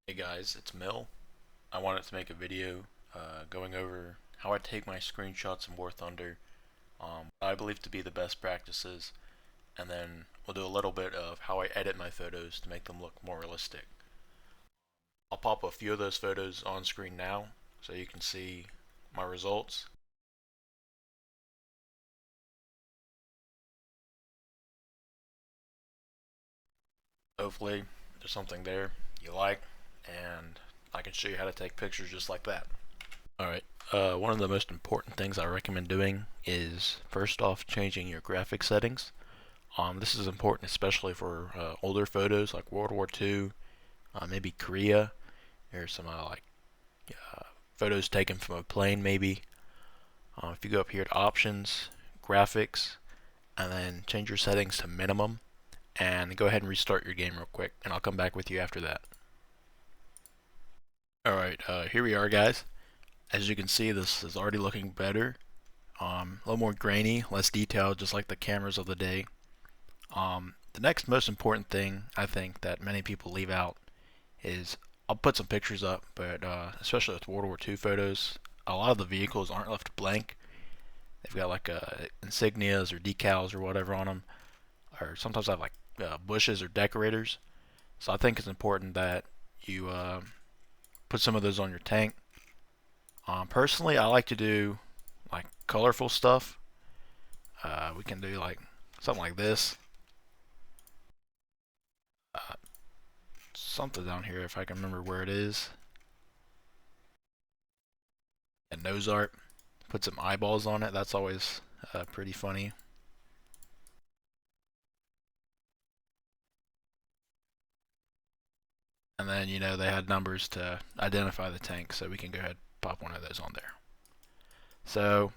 Hey guys, it's Mill. I wanted to make a video going over how I take my screenshots in War Thunder, what I believe to be the best practices, and then we'll do a little bit of how I edit my photos to make them look more realistic. I'll pop a few of those photos on screen now so you can see my results. Hopefully there's something there you like, and I can show you how to take pictures just like that. Alright, one of the most important things I recommend doing is first off changing your graphic settings. This is important especially for older photos like World War II, maybe Korea. There's some photos taken from a plane maybe. If you go up here to options, graphics, and then change your settings to minimum, and go ahead and restart your game real quick, and I'll come back with you after that. Alright, here we are guys. As you can see, this is already looking better. A little more grainy, less detailed, just like the cameras of the day. The next most important thing I think that many people leave out is I'll put some pictures up, but especially with World War II photos, a lot of the vehicles aren't left blank. They've got like insignias or decals or whatever on them, or sometimes I have like bushes or decorators. So I think it's important that you put some of those on your tank. Personally, I like to do like colorful stuff. We can do like something like this. Uh, Something down here if I can remember where it is. And nose art. Put some eyeballs on it. That's always pretty funny. And then they had numbers to identify the tank, so we can go ahead and pop one of those on there. So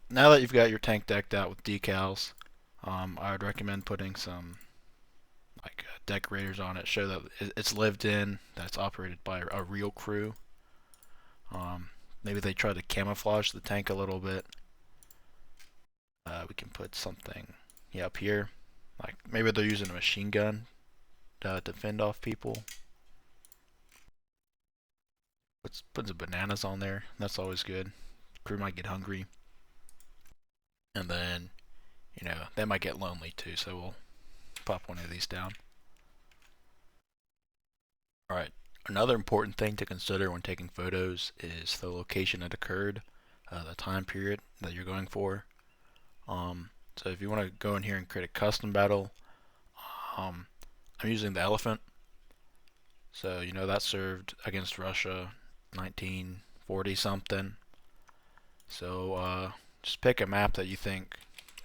now that you've got your tank decked out with decals, I would recommend putting some like decorators on it, show that it's lived in, that it's operated by a real crew. Maybe they try to camouflage the tank a little bit. We can put something up here, like maybe they're using a machine gun to fend off people. Put some bananas on there. That's always good. Crew might get hungry, and then they might get lonely too. So we'll pop one of these down. All right. Another important thing to consider when taking photos is the location it occurred, the time period that you're going for. So if you want to go in here and create a custom battle, um, I'm using the elephant. So that served against Russia 1940 something. So just pick a map that you think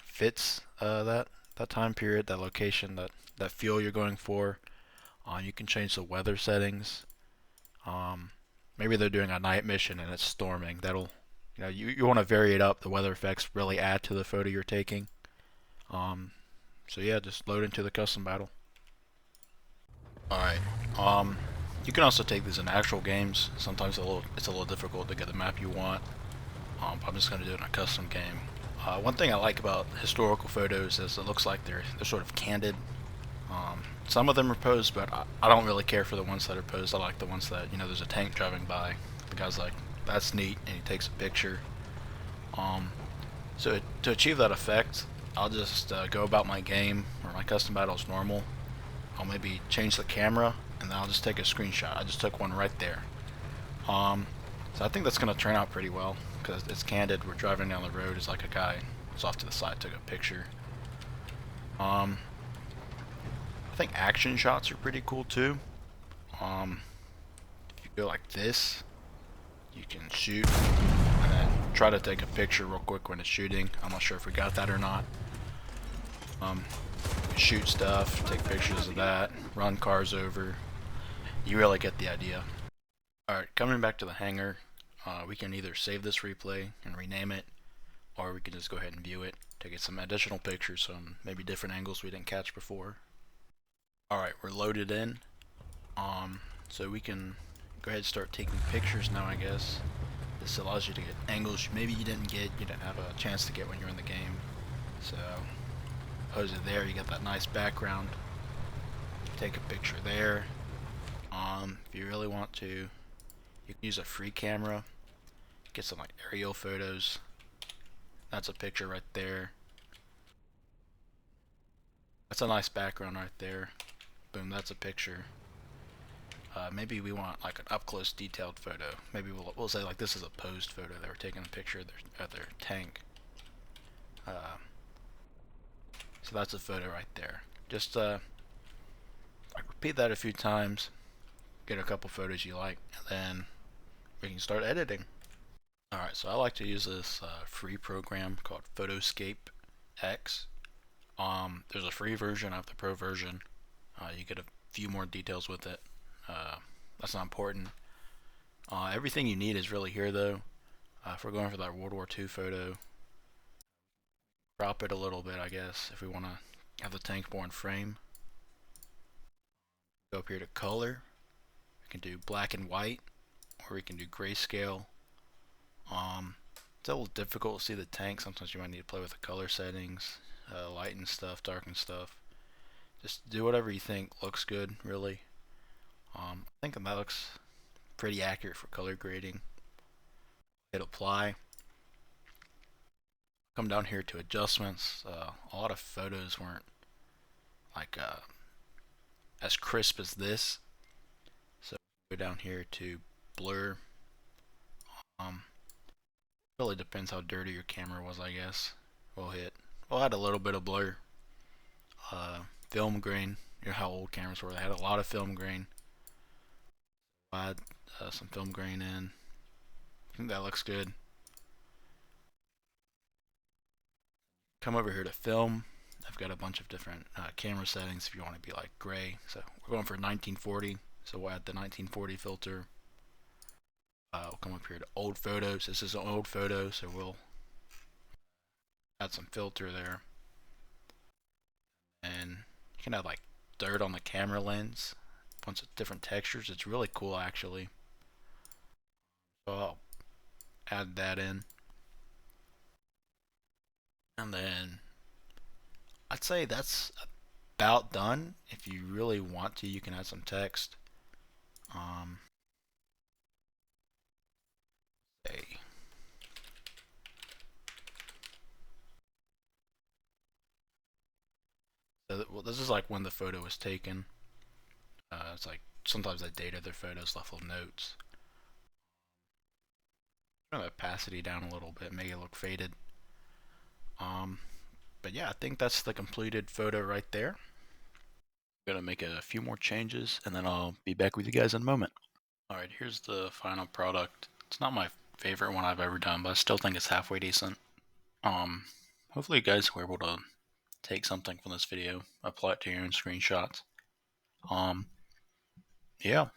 fits that time period, that location, that fuel you're going for. You can change the weather settings. Um, Maybe they're doing a night mission and it's storming. That'll you want to vary it up. The weather effects really add to the photo you're taking. Um, so yeah, just load into the custom battle. All right. You can also take these in actual games. Sometimes it's a little difficult to get the map you want. I'm just gonna do it in a custom game. One thing I like about historical photos is it looks like they're sort of candid. Some of them are posed, but I don't really care for the ones that are posed. I like the ones that there's a tank driving by. The guy's like, "That's neat," and he takes a picture. Um, so to achieve that effect, I'll just go about my game or my custom battle as normal. I'll maybe change the camera, and then I'll just take a screenshot. I just took one right there. Um, so I think that's gonna turn out pretty well because it's candid. We're driving down the road. It's like a guy was off to the side, took a picture. Um, I think action shots are pretty cool too. Um, if you go like this, you can shoot and then try to take a picture real quick when it's shooting. I'm not sure if we got that or not. Shoot stuff, take pictures of that, run cars over. You really get the idea. Alright, coming back to the hangar, we can either save this replay and rename it, or we can just go ahead and view it to get some additional pictures from maybe different angles we didn't catch before. Alright, we're loaded in. So we can go ahead and start taking pictures now, I guess. This allows you to get angles maybe you didn't have a chance to get when you're in the game. So, pose it there, you get that nice background. Take a picture there. If you really want to, you can use a free camera, get some like aerial photos. That's a picture right there. That's a nice background right there. Boom, that's a picture. Maybe we want like an up close detailed photo. Maybe we'll say like this is a posed photo. They were taking a picture of their tank. So that's a photo right there. Just like repeat that a few times, get a couple photos you like, and then we can start editing. Alright, so I like to use this free program called Photoscape X. There's a free version, I have the pro version. You get a few more details with it. That's not important. Everything you need is really here though. If we're going for that World War II photo, crop it a little bit, I guess, if we want to have the tank more in frame. Go up here to color. We can do black and white, or we can do grayscale. It's a little difficult to see the tank. Sometimes you might need to play with the color settings, lighten stuff, darken stuff. Just do whatever you think looks good, really. I think that looks pretty accurate for color grading. Hit apply. Come down here to adjustments. A lot of photos weren't like as crisp as this, so go down here to blur. Um, really depends how dirty your camera was, I guess. We'll add a little bit of blur. Film grain. You know how old cameras were. They had a lot of film grain. Add some film grain in. I think that looks good. Come over here to film. I've got a bunch of different camera settings if you want to be like gray. So we're going for 1940. So we'll add the 1940 filter. We'll come up here to old photos. This is an old photo, so we'll add some filter there. And you can add like dirt on the camera lens. Bunch of different textures. It's really cool actually. So I'll add that in. And then I'd say that's about done. If you really want to, you can add some text. Say, so well, this is like when the photo was taken. It's like sometimes they dated their photos, left little notes. Turn the opacity down a little bit, make it look faded. Um, but yeah, I think that's the completed photo right there. I'm gonna make a few more changes, and then I'll be back with you guys in a moment. Alright, here's the final product. It's not my favorite one I've ever done, but I still think it's halfway decent. Hopefully you guys were able to take something from this video, apply it to your own screenshots. Yeah,